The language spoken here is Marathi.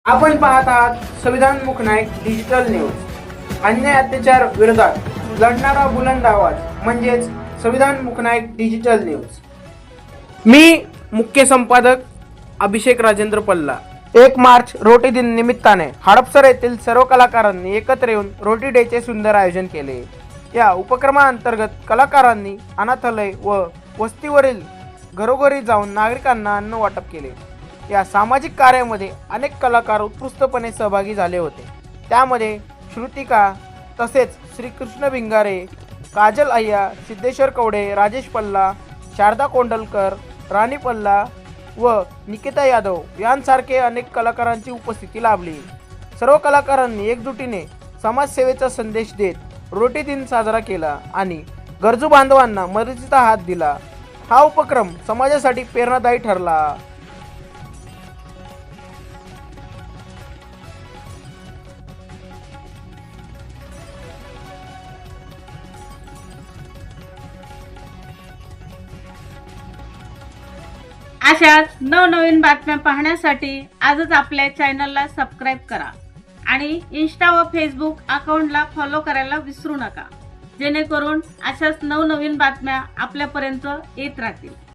आपण पाहत आहात संविधान मुखनायक डिजिटल न्यूज। अन्याय अत्याचार विरोधात लढणारा बुलंद आवाज म्हणजेच संविधान मुखनायक डिजिटल न्यूज। मी मुख्य संपादक अभिषेक राजेंद्र पल्ला। 1 मार्च रोटी दिन निमित्ताने हडपसर येथील सर्व कलाकारांनी एकत्र येऊन रोटी डेचे सुंदर आयोजन केले। या उपक्रमाअंतर्गत कलाकारांनी अनाथालय व वस्तीवरील घरोघरी जाऊन नागरिकांना अन्न वाटप केले। या सामाजिक कार्यामध्ये अनेक कलाकार उत्कृष्टपणे सहभागी झाले होते। त्यामध्ये श्रुतिका तसेच श्रीकृष्ण भिंगारे, काजल अय्या, सिद्धेश्वर कवडे, राजेश पल्ला, शारदा कोंडलकर, राणी पल्ला व निकिता यादव यांसारखे अनेक कलाकारांची उपस्थिती लाभली। सर्व कलाकारांनी एकजुटीने समाजसेवेचा संदेश देत रोटी दिन साजरा केला आणि गरजू बांधवांना मदतीचा हात दिला। हा उपक्रम समाजासाठी प्रेरणादायी ठरला। अशाच नवनवीन बातम्या पाहण्यासाठी आजच आपल्या चॅनलला सबस्क्राईब करा आणि इंस्टा व फेसबुक अकाउंटला फॉलो करायला विसरू नका, जेणेकरून अशाच नवनवीन बातम्या आपल्यापर्यंत येत राहतील।